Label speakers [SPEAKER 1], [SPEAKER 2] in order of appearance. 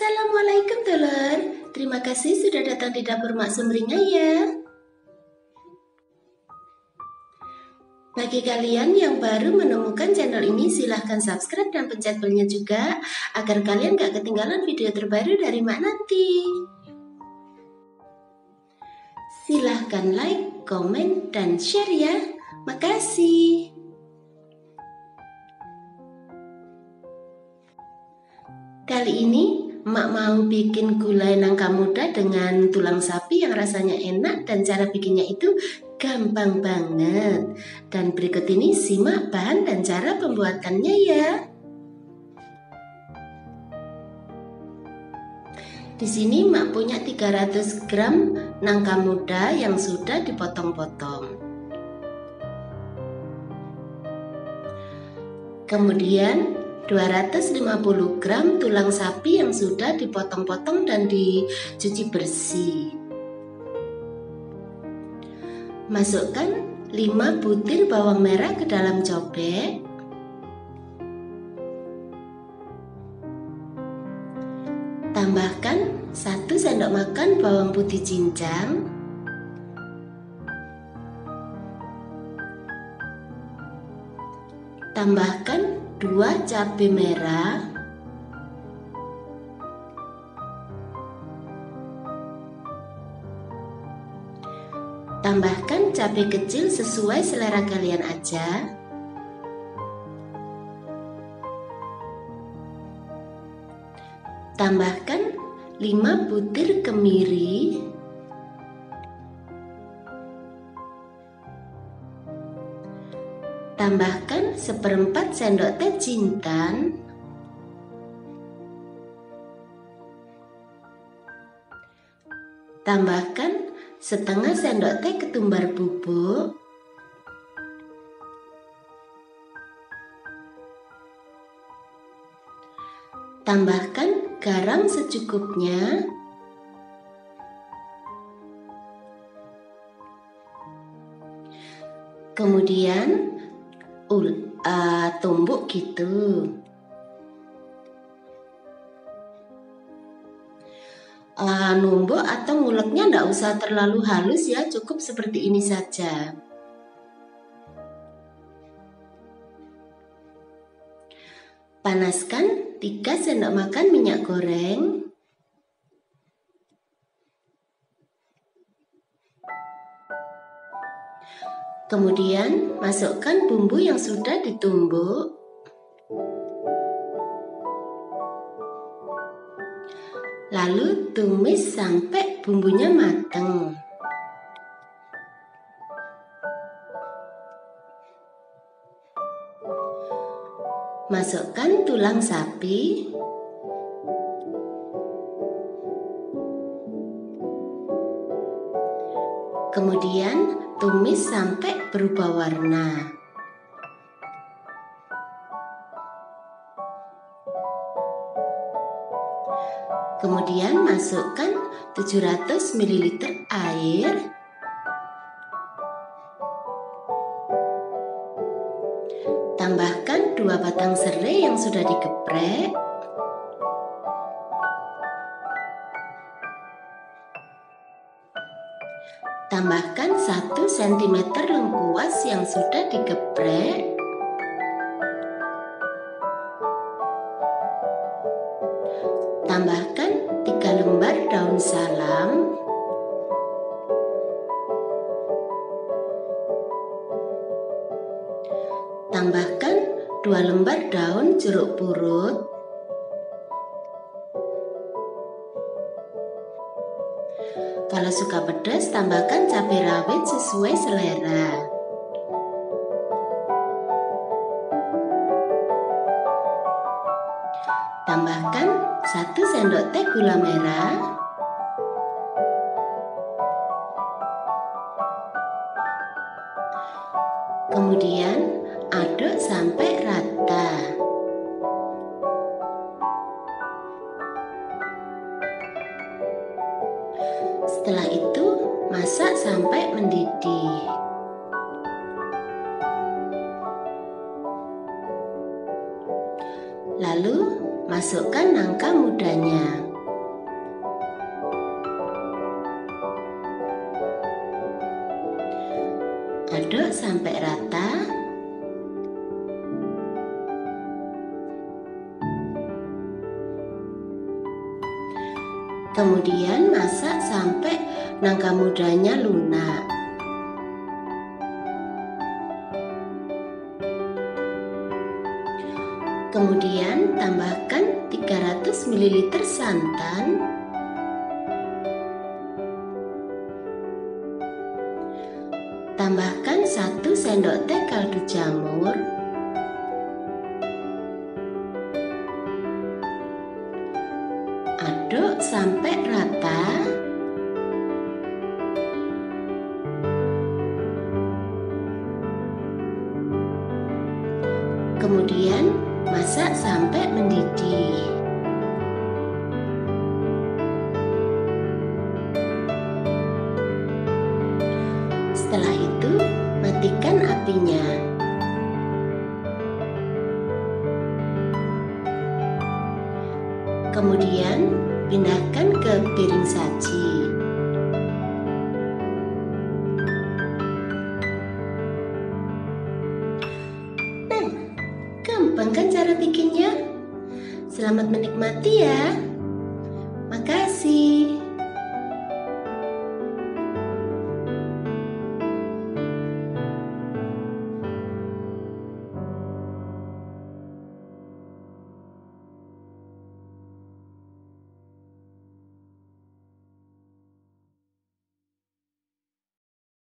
[SPEAKER 1] Assalamualaikum dulur. Terima kasih sudah datang di dapur Mak Sumringah ya. Bagi kalian yang baru menemukan channel ini, silahkan subscribe dan pencet belnya juga agar kalian gak ketinggalan video terbaru dari Mak nanti. Silahkan like, komen, dan share ya. Makasih. Kali ini Mak mau bikin gulai nangka muda dengan tulang sapi yang rasanya enak dan cara bikinnya itu gampang banget. Dan berikut ini simak bahan dan cara pembuatannya ya. Di sini Mak punya 300 gram nangka muda yang sudah dipotong-potong. Kemudian 250 gram tulang sapi yang sudah dipotong-potong dan dicuci bersih. Masukkan 5 butir bawang merah ke dalam cobek. Tambahkan 1 sendok makan bawang putih cincang. Tambahkan 2 cabai merah. Tambahkan cabai kecil sesuai selera kalian aja. Tambahkan 5 butir kemiri. Tambahkan 1/4 sendok teh jintan. Tambahkan 1/2 sendok teh ketumbar bubuk. Tambahkan garam secukupnya. Kemudian tumbuk gitu. Numbuk atau nguleknya nggak usah terlalu halus ya, cukup seperti ini saja. Panaskan 3 sendok makan minyak goreng. Kemudian masukkan bumbu yang sudah ditumbuk. Lalu tumis sampai bumbunya matang. Masukkan tulang sapi. Kemudian tumis sampai berubah warna. Kemudian masukkan 700 ml air. Tambahkan 2 batang serai yang sudah digeprek. Tambahkan 1 cm lengkuas yang sudah digeprek. Tambahkan 3 lembar daun salam. Tambahkan 2 lembar daun jeruk purut. Kalau suka pedas, tambahkan cabai rawit sesuai selera. Tambahkan 1 sendok teh gula merah. Kemudian aduk sampai rata. Setelah itu masak sampai mendidih. Lalu masukkan nangka mudanya. sampai rata. Kemudian masak sampai nangka mudanya lunak. Kemudian tambahkan 300 ml santan, tambahkan 1 sendok teh kaldu jamur, aduk sampai rata. Kemudian masak sampai mendidih. Setelah itu, matikan apinya. Kemudian, pindahkan ke piring saji. Gampang kan cara bikinnya? Selamat menikmati ya.